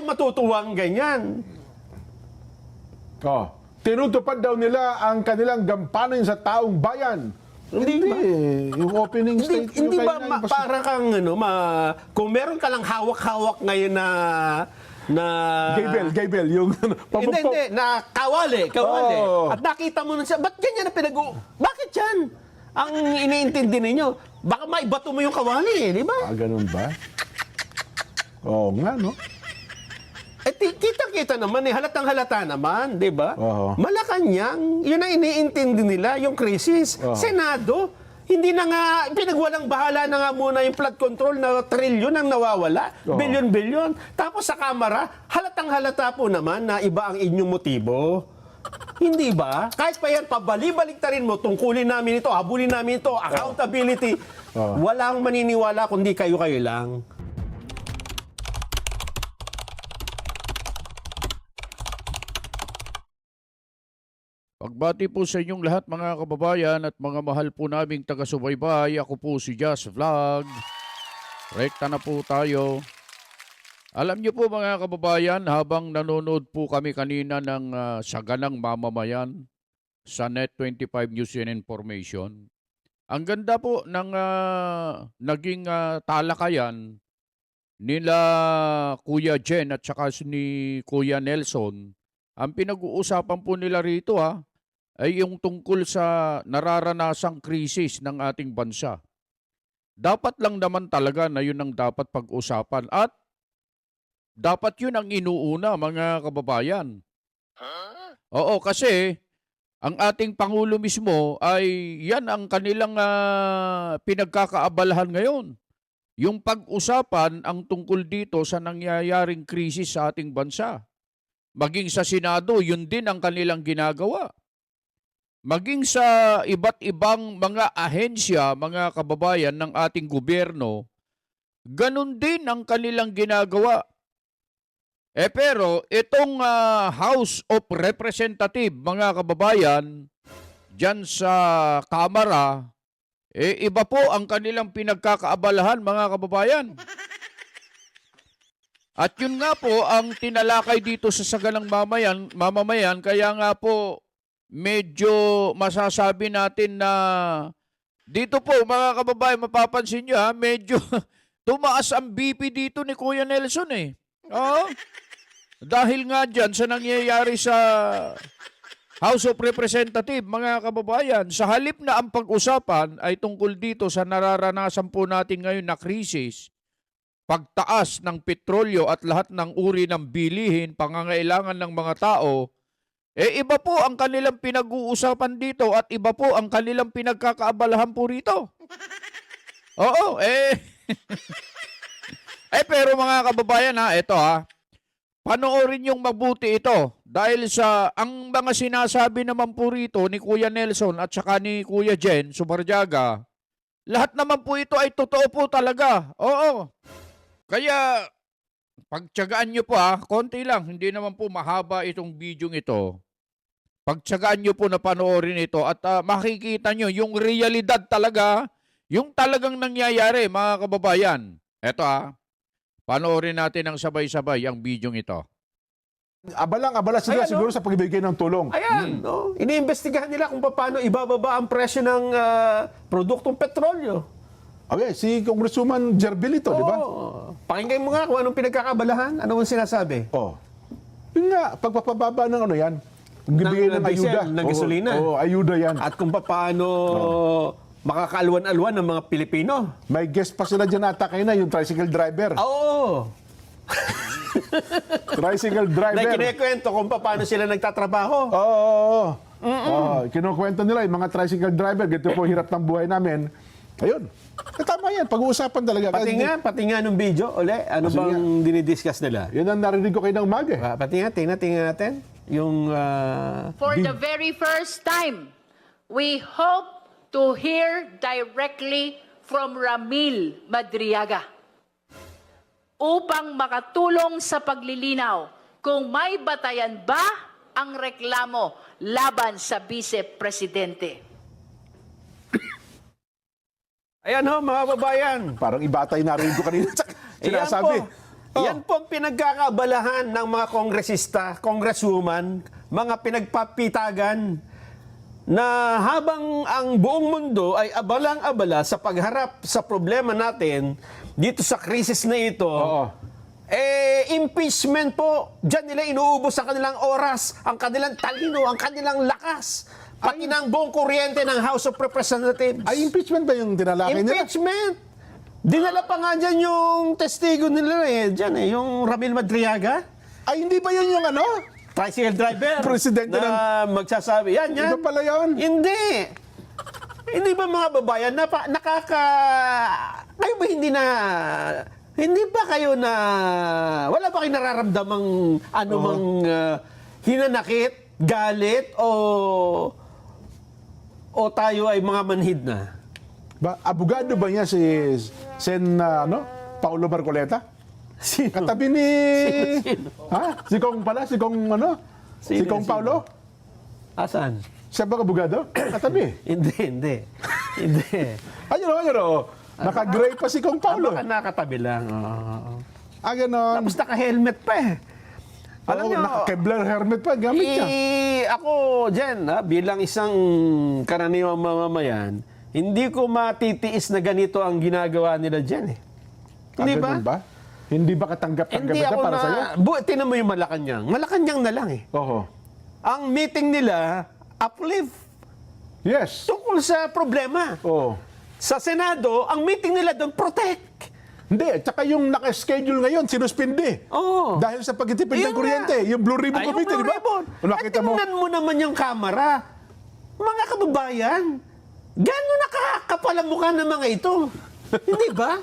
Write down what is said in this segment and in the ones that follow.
kayo matutuwang ganyan. Oh, tinutupad daw nila ang kanilang gampanin sa taong bayan. Hindi yung opening statement. Hindi ba para kang kung meron ka lang hawak-hawak ngayon na Gaybel, yung hindi, na kawali. Oh. At nakita mo na siya, ba't ganyan na bakit yan? Ang iniintindi ninyo, baka maibato mo yung kawali, di ba? ganun ba? Oo nga, no? Kita-kita naman, halatang-halata naman, di ba? Oo. Malacanang, yun ang iniintindi nila, yung krisis. Oo. Senado, hindi na nga, pinagwalang bahala na nga muna yung flood control na trilyon ang nawawala, Oo. bilyon-bilyon. Tapos sa Kamara, halatang-halata po naman na iba ang inyong motibo. Hindi ba? Kahit pa yan, pabali-baliktarin mo, tungkulin namin ito, habulin namin ito, accountability. Oo. Walang maniniwala kundi kayo-kayo lang. Pagbati po sa inyong lahat mga kababayan at mga mahal po naming taga-subaybay. Ako po si Just Vlog. Rekta na po tayo. Alam niyo po mga kababayan, habang nanonood po kami kanina ng Saganang Mamamayan sa Net25 News and Information, ang ganda po ng naging talakayan nila Kuya Jen at saka ni Kuya Nelson. Ang pinag-uusapan po nila rito ay yung tungkol sa nararanasang krisis ng ating bansa. Dapat lang naman talaga na yun ang dapat pag-usapan at dapat yun ang inuuna mga kababayan. Oo, kasi ang ating Pangulo mismo ay yan ang kanilang pinagkakaabalahan ngayon. Yung pag-usapan ang tungkol dito sa nangyayaring krisis sa ating bansa. Maging sa Senado, yun din ang kanilang ginagawa. Maging sa iba't ibang mga ahensya, mga kababayan ng ating gobyerno, ganun din ang kanilang ginagawa. Pero itong House of Representative, mga kababayan, dyan sa Kamara, iba po ang kanilang pinagkakaabalahan, mga kababayan. At yun nga po ang tinalakay dito sa Saganang Mamamayan, kaya nga po medyo masasabi natin na dito po mga kababayan, mapapansin nyo medyo tumaas ang BP dito ni Kuya Nelson Oo. Dahil nga dyan sa nangyayari sa House of Representative, mga kababayan, sa halip na ang pag-usapan ay tungkol dito sa nararanasan po natin ngayon na krisis, pagtaas ng petrolyo at lahat ng uri ng bilihin, pangangailangan ng mga tao, iba po ang kanilang pinag-uusapan dito at iba po ang kanilang pinagkakaabalahan po rito. Oo, pero mga kababayan ito panoorin yung mabuti ito dahil sa ang mga sinasabi naman po rito ni Kuya Nelson at saka ni Kuya Jen Subarjaga, lahat naman po ito ay totoo po talaga. Oo. Kaya pagtiyagaan nyo po konti lang, hindi naman po mahaba itong video ito. Pagtiyagaan nyo po na panoorin ito at makikita nyo yung realidad talaga, yung talagang nangyayari mga kababayan. Ito panoorin natin ang sabay-sabay ang video ito. Abalang-abala sila siguro sa pagbibigay ng tulong. Ayan, iniimbestigahan nila kung paano ibababa ang presyo ng produktong petrolyo. Okay, si Congresswoman Jerbel ito, di ba? Pakinggan mo nga kung anong pinagkakabalahan, anong sinasabi. Yun nga, pagpapababa ng yan, pagbibigay ng diesel, ayuda. ng gasolina. Ayuda yan. At kung paano makakaalwan-alwan ng mga Pilipino. May guest pa sila dyan ata kayo na, yung tricycle driver. Oo. Tricycle driver. Na kinikwento kung paano sila nagtatrabaho. Oo. Kinukwento nila yung mga tricycle driver, ganito po hirap ng buhay namin. Ayun. Tama yan, pag-uusapan talaga. Pati nga nung video, ano bang dinidiscuss nila? Yan ang narinig ko kayo ng umaga. Pati nga, tingnan natin. Yung... For the very first time, we hope to hear directly from Ramil Madriaga upang makatulong sa paglilinaw kung may batayan ba ang reklamo laban sa Vice Presidente. Ayan mga babayan. Parang iba tayo narinig ko kanina. Sinasabi. Yan po ang pinagkakaabalahan ng mga kongresista, congresswoman, mga pinagpapitagan na habang ang buong mundo ay abalang-abala sa pagharap sa problema natin dito sa krisis na ito, Oo. impeachment po, dyan nila inuubos ang kanilang oras, ang kanilang talino, ang kanilang lakas, pati ng buong kuryente ng House of Representatives. Ay, impeachment ba yung tinalakay nila? Impeachment! Dinala pa nga dyan yung testigo nila dyan yung Ramil Madriaga, Ay, hindi ba yun yung ano? tricycle driver, Presidente na magsasabi, yan. Iba pala yun? Hindi. Hindi ba mga babayan, kayo ba hindi ba kayo wala ba kayo nararamdamang anumang hinanakit, galit, o tayo ay mga manhid na? Abogado ba niya si Sen Paulo Marcoleta? Sino? Katabi ni... Sino? Ha? Si Kong pala? Si Kong si Sino, Kong sino? Paulo? Asan? Siya ba abogado? Katabi. Hindi. Ayun o. Naka-gray pa si Kong Paulo. Baka nakatabi lang. Oo. Ganon. Tapos naka-helmet pa Alam niyo, naka-Kevlar helmet pa. Gamit niya. ako dyan, bilang isang karaniwang mamamayan, hindi ko matitiis na ganito ang ginagawa nila dyan Hindi ba? Ganun ba? Hindi ba katanggap-tanggap Hindi ito ako para sa'yo? Tinan mo yung Malacanang. Malacanang na lang Oo. Ang meeting nila, uplift. Yes. Tungkol sa problema. Oo. Sa Senado, ang meeting nila doon, protect. Hindi, tsaka yung naka-schedule ngayon, sinuspindi. Oo. Dahil sa pagtitipid Ayun ng kuryente. nga. Yung Blue Ribbon Ay, yung Committee, Blue di ba? Ribbon. Nakita mo? Tingnan mo naman yung kamera. Mga kababayan, gano'n nakakapal ang mukha ng mga ito? Hindi ba?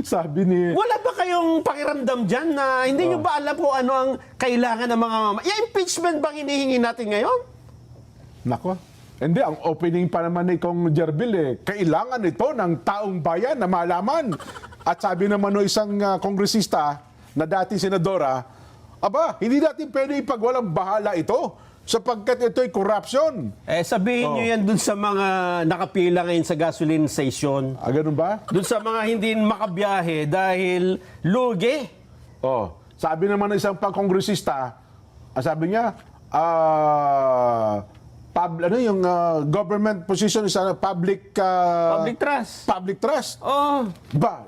Sabi ni... Wala ba kayong pakiramdam dyan na hindi nyo ba alam kung ano ang kailangan ng mga yung impeachment bang hinihingi natin ngayon? Nako. Hindi, ang opening pa naman ni Kong Jerbil kailangan ito ng taong bayan na malaman. At sabi naman ng isang kongresista na dati senadora, hindi natin pwede ipagwalang bahala ito sapagkat ito'y corruption. Sabihin nyo yan dun sa mga nakapila ngayon sa gasoline station. Ganun ba? Dun sa mga hindi makabiyahe dahil lugi. Sabi naman ng isang pangkongresista, sabi niya, yung government position is public Public trust. public trust.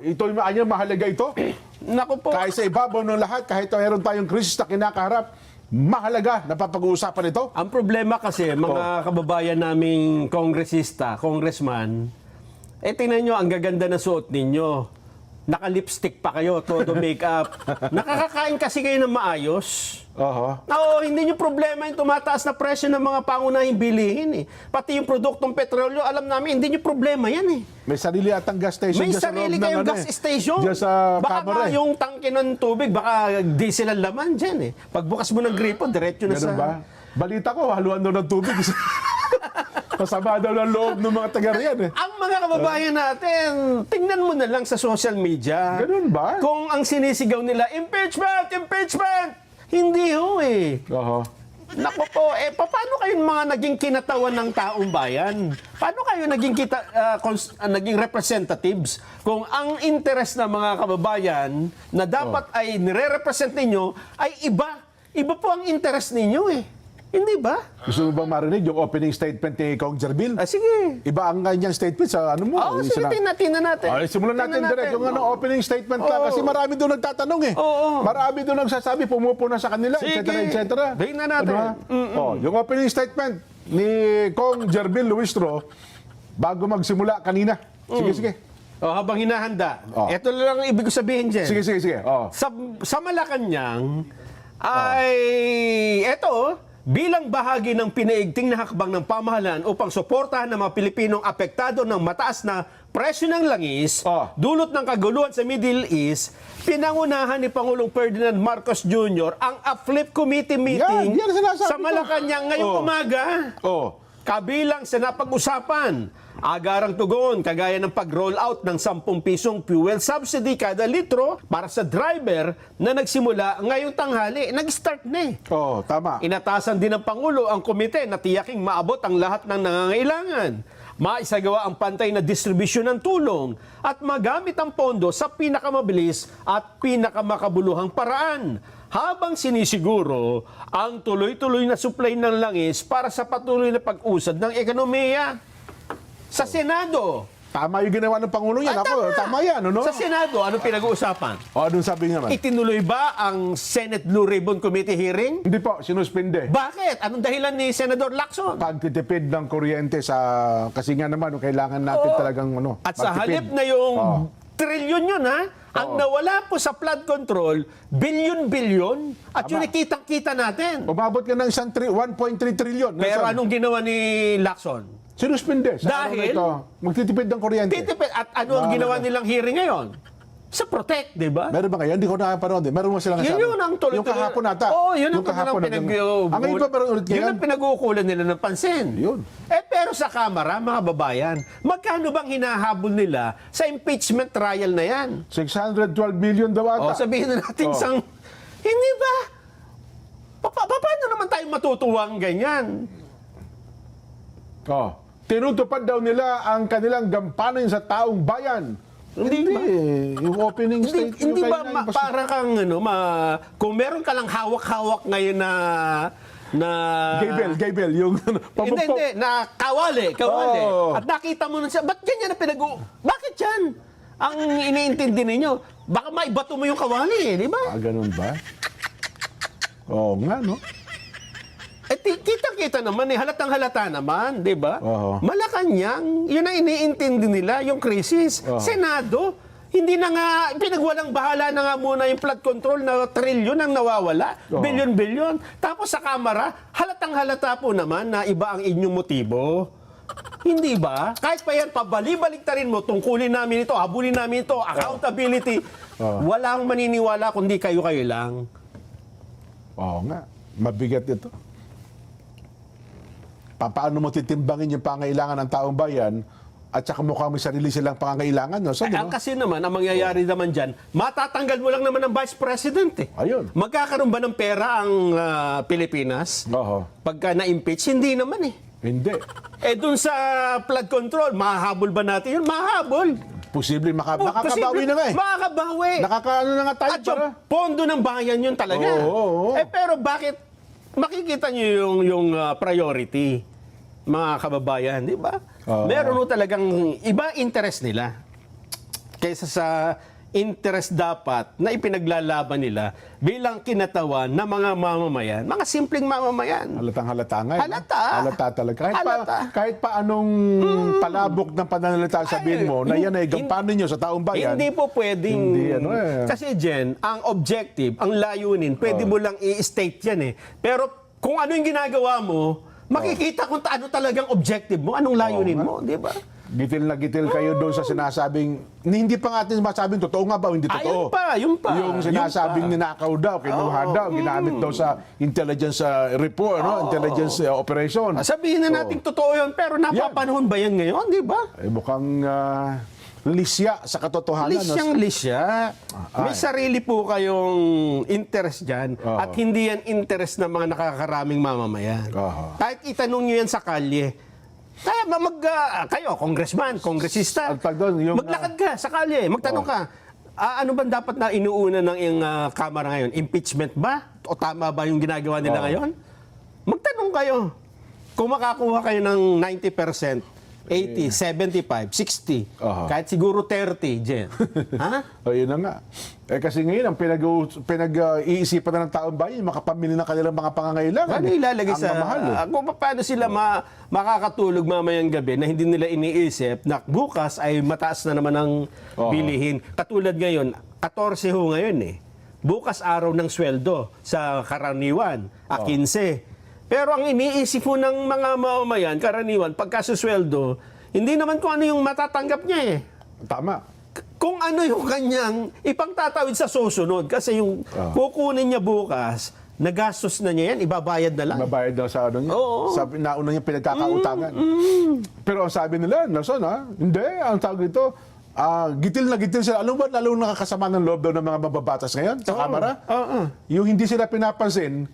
Ito yung mahalaga ito. Naku po. Kahit sa ibabaw ng lahat, kahit meron tayong krisis na kinakaharap, mahalaga na papag-uusapan ito. Ang problema kasi, mga kababayan naming kongresista, congressman, tingnan nyo, ang gaganda na suot ninyo. Naka-lipstick pa kayo, todo makeup. Nakakakain kasi kayo ng maayos. Hindi nyo problema yung tumataas na presyo ng mga pangunahing bilihin Pati yung produktong petrolyo, alam namin, hindi nyo problema yan May sarili atang gas station May dyan sa loob sarili ng kayong gas station. Dyan sa baka kamera yung tangke ng tubig, baka diesel ang laman dyan Pagbukas mo ng gripo, diretso na Ganun sa... ba? Balita ko, haluan daw ng tubig. Kasama daw ng loob ng mga taga riyan Ang mga kababayan natin, tingnan mo na lang sa social media. Ganun ba? Kung ang sinisigaw nila, impeachment! Impeachment! Hindi Naku po, paano kayo mga naging kinatawan ng taong bayan? Paano kayo naging naging representatives kung ang interest ng mga kababayan na dapat ay nire-represent ninyo ay iba? Iba po ang interest ninyo Hindi ba? Gusto mo bang marinig yung opening statement ni Kong Jerbil? Sige. Iba ang kanyang statement sa ano mo? Sige, tingnan natin. Simulan natin direct yung opening statement ka kasi marami doon nagtatanong Marami doon nagsasabi, pumupuna sa kanila, etc. Tingnan natin. Yung opening statement ni Kong Jerbil Luistro bago magsimula kanina. Sige. Habang hinahanda. Ito lang ang ibig ko sabihin dyan. Sige. Sa Malacanang ay bilang bahagi ng pinaigting na hakbang ng pamahalaan upang suportahan ng mga Pilipinong apektado ng mataas na presyo ng langis, dulot ng kaguluhan sa Middle East, pinangunahan ni Pangulong Ferdinand Marcos Jr. ang uplift committee meeting Yan sinasabi sa ko. Malacanang ngayong umaga. Kabilang sa napag-usapan, agarang tugon kagaya ng pag-roll out ng 10 pisong fuel subsidy kada litro para sa driver na nagsimula ngayong tanghali. Nag-start na Tama. Inatasan din ng Pangulo ang komite na tiyaking maabot ang lahat ng nangangailangan. maisagawa ang pantay na distribusyon ng tulong at magamit ang pondo sa pinakamabilis at pinakamakabuluhang paraan habang sinisiguro ang tuloy-tuloy na supply ng langis para sa patuloy na pag-usad ng ekonomiya. Sa Senado, Tama yung ginawa ng Pangulo yan. Tama yan, ano? sa Senado, anong pinag-uusapan? O, anong sabi niya naman? Itinuloy ba ang Senate Blue Ribbon Committee hearing? Hindi po, sinuspinde. Bakit? Anong dahilan ni Senador Lacson? Pagtitipid ng kuryente sa... Kasi nga naman, kailangan natin talagang ano, At sa magtipid. halip na yung Oo. trilyon yun, ha? Ang nawala po sa flood control, bilyon-bilyon, at yun ay kitang-kita natin. Umabot ka ng 1.3 trillion. Pero Nasaan? anong ginawa ni Lacson? Sinuspinde. Sa araw na Dahil- ito, magtitipid ng kuryente. Titipid. At ano ang ginawa nilang hearing ngayon? Sa Protect, di ba? Meron ba ngayon? Hindi ko nakapanood. Meron mo silang Yun yun ang tuloy-tuloy. Yung kahapon nata. Oo, yun ang Yung kahapon pinag Ang ngayon pa, pero ulit Yun ngayon. ang pinag-uukulan nila ng pansin. Yun. Pero sa Kamara, mga babayan, magkano bang hinahabol nila sa impeachment trial na yan? 612 million daw O, ata. sabihin na natin Oh. hindi ba? Paano naman tayo matutuwang ganyan? Oh. Tinutupad daw nila ang kanilang gampanan sa taong bayan. Hindi ba? Yung opening Hindi, statement. hindi yung ba kanina, yung para kang kung meron ka lang hawak-hawak ngayon na Gaybel, yung hindi, na kawali. Oh. At nakita mo na siya, ba't ganyan na bakit yan? Ang iniintindi ninyo, baka maibato mo yung kawali, di ba? ganun ba? Oo nga, no? Kita-kita naman halatang-halata naman, di ba? Oo. Malacanang, yun ang iniintindi nila, yung krisis. Oo. Senado, hindi na nga, pinagwalang bahala na nga muna yung flood control na trilyon ang nawawala, Oo. bilyon-bilyon. Tapos sa Kamara, halatang-halata po naman na iba ang inyong motibo. Hindi ba? Kahit pa yan, pabali-baliktarin mo, tungkulin namin ito, habulin namin ito, accountability. Oo. Walang maniniwala kundi kayo-kayo lang. Oo nga. Mabigat ito. Paano mo titimbangin yung pangailangan ng taong bayan at saka mukha may sarili silang pangangailangan? No? So, Ang kasi naman, ang mangyayari naman dyan, matatanggal mo lang naman ang Vice President eh. Ayun. Magkakaroon ba ng pera ang Pilipinas? Oo. Pagka na-impeach, hindi naman eh. Hindi. Dun sa flood control, mahahabol ba natin yun? Mahahabol. Posible makakabawi na nga eh. Makakabawi. Nakakaano na nga tayo At yung pondo ng bayan yun talaga. Oo. Pero bakit makikita nyo yung priority, mga kababayan, di ba? Oo. Meron talagang iba interest nila kaysa sa interest dapat na ipinaglalaban nila bilang kinatawan ng mga mamamayan, mga simpleng mamamayan. Halatang halata nga. Halata. Halata talaga. Halata. Kahit pa anong palabok ng pananalita sabihin mo na yan ay gampanin nyo sa taong bayan. Hindi po pwedeng... Hindi, ano eh. Kasi Jen, ang objective, ang layunin, pwede mo lang i-state yan eh. Pero kung ano yung ginagawa mo, makikita kung ano talagang objective mo, anong layunin mo, di ba? Gitil na gitil kayo doon sa sinasabing, hindi pa nga natin masabing totoo nga ba o hindi totoo. Yun pa. Yung sinasabing ninakaw daw, kinuha daw, ginamit daw sa intelligence report, no? Intelligence operation. Sabihin na natin totoo yun, pero napapanahon ba yan ngayon, di ba? Eh, mukhang lisya sa katotohanan. Lisya. May sarili po kayong interest dyan at hindi yan interest ng mga nakakaraming mamamayan. Oo. Kahit itanong nyo yan sa kalye, kaya ba kayo, congressman, kongresista, Ang tag doon, yung, maglakad ka sa kalye, magtanong ka, ano ba dapat na inuuna ng Kamara ngayon? Impeachment ba? O tama ba yung ginagawa nila ngayon? Magtanong kayo. Kung makakuha kayo ng 90%, 80, 75, 60, kahit siguro 30, Jen. Ha? O yun na nga. Eh kasi ngayon, ang pinag-iisipan na ng taong bayan, makapamili ng kanilang mga pangangailangan. Ano ilalagay Ang sa... mamahal, eh. Kung paano sila makakatulog mamayang gabi na hindi nila iniisip na bukas ay mataas na naman ang bilihin. Katulad ngayon, 14 ho ngayon eh. Bukas araw ng sweldo sa karaniwan, 15. Pero ang iniisip po ng mga mamamayan, karaniwan, pagkasusweldo, hindi naman kung ano yung matatanggap niya eh. Tama. Kung ano yung kanyang ipangtatawid sa susunod. Kasi yung kukunin niya bukas, nagastos na niya yan, ibabayad na lang. Mabayad daw sa ano niya. Oo. Sabi, nauna niya pinagkakautangan. Pero ang sabi nila, Nelson, hindi, ang tawag dito, gitil na gitil sila. Alam ba, lalo nakakasama ng loob daw ng mga mababatas ngayon sa Kamara? Yung hindi sila pinapansin,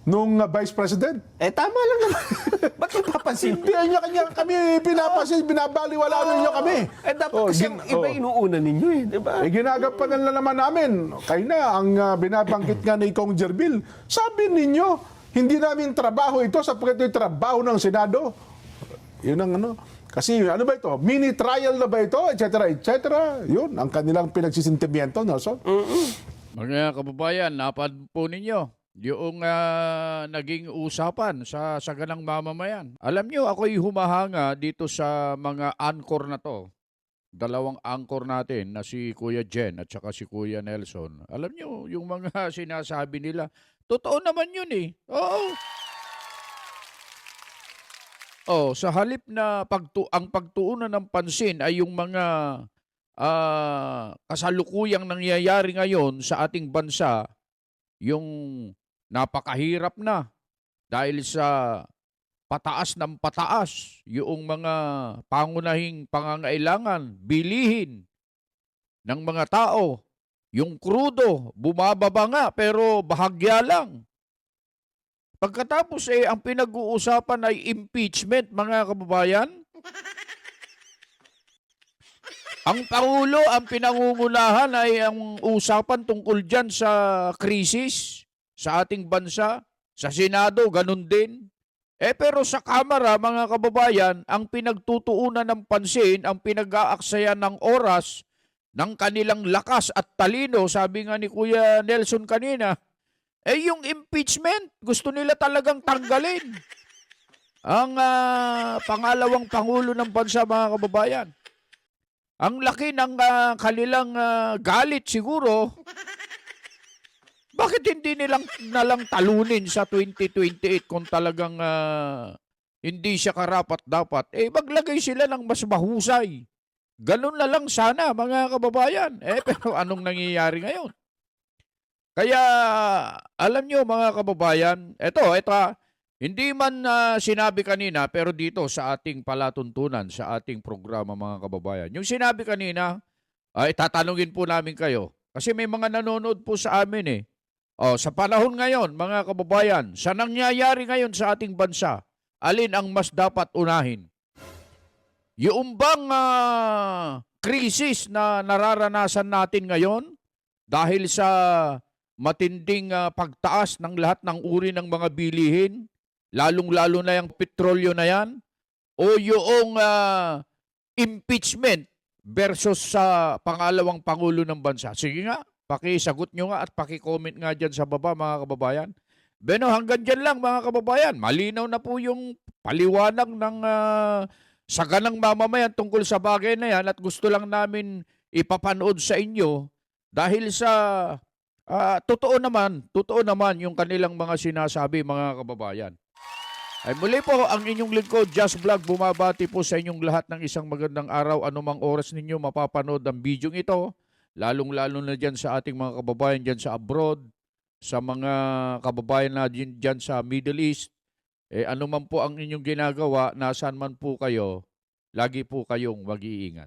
nung Vice President. Tama lang naman. Ba't yung papansin? Hindi niya kanya kami pinapansin, binabaliwala ninyo kami. Dapat kasi ang iba inuuna ninyo di ba? Ginagampanan na naman namin. Kayo na, ang binabanggit nga ni Kong Jerbil, sabi ninyo, hindi namin trabaho ito sapagkat ito yung trabaho ng Senado. Yun ang ano. Kasi ano ba ito? Mini trial na ba ito? Etc. etc. Yun, ang kanilang pinagsisintimiento, Nelson. Mga kababayan, napad po ninyo yung naging usapan sa saganang mamamayan. Alam nyo, ako'y humahanga dito sa mga anchor na to. Dalawang anchor natin na si Kuya Jen at saka si Kuya Nelson. Alam nyo, yung mga sinasabi nila, totoo naman yun eh. Oo. Oh, sa halip na ang pagtuunan ng pansin ay yung mga kasalukuyang nangyayari ngayon sa ating bansa, yung napakahirap na dahil sa pataas ng pataas yung mga pangunahing pangangailangan, bilihin ng mga tao. Yung krudo, bumababa nga pero bahagya lang. Pagkatapos ang pinag-uusapan ay impeachment, mga kababayan. Ang Pangulo, ang pinangungunahan ay ang usapan tungkol dyan sa krisis sa ating bansa. Sa Senado, ganun din. Pero sa Kamara, mga kababayan, ang pinagtutuunan ng pansin, ang pinag-aaksayan ng oras, ng kanilang lakas at talino, sabi nga ni Kuya Nelson kanina, yung impeachment, gusto nila talagang tanggalin ang pangalawang Pangulo ng bansa, mga kababayan. Ang laki ng kanilang galit siguro. Bakit hindi nilang nalang talunin sa 2028 kung talagang hindi siya karapat-dapat? Maglagay sila ng mas mahusay. Ganun na lang sana, mga kababayan. Pero anong nangyayari ngayon? Kaya, alam nyo, mga kababayan, ito, hindi man sinabi kanina, pero dito sa ating palatuntunan, sa ating programa, mga kababayan, yung sinabi kanina, tatanungin po namin kayo. Kasi may mga nanonood po sa amin sa panahon ngayon, mga kababayan, sa nangyayari ngayon sa ating bansa, alin ang mas dapat unahin? Yung bang krisis na nararanasan natin ngayon dahil sa matinding pagtaas ng lahat ng uri ng mga bilihin, lalong-lalo na yung petrolyo na yan, o yung impeachment versus sa pangalawang Pangulo ng bansa? Sige nga, pakisagot nyo nga at pakicomment nga dyan sa baba, mga kababayan. Beno, hanggang dyan lang, mga kababayan. Malinaw na po yung paliwanag ng saganang mamamayan tungkol sa bagay na yan at gusto lang namin ipapanood sa inyo dahil sa totoo naman yung kanilang mga sinasabi, mga kababayan. Ay muli po, ang inyong lingkod, Just Vlog, bumabati po sa inyong lahat ng isang magandang araw. Anumang oras ninyo mapapanood ang bidyong ito, lalong-lalo na dyan sa ating mga kababayan dyan sa abroad, sa mga kababayan na dyan sa Middle East. Anuman po ang inyong ginagawa, nasaan man po kayo, lagi po kayong mag-iingat.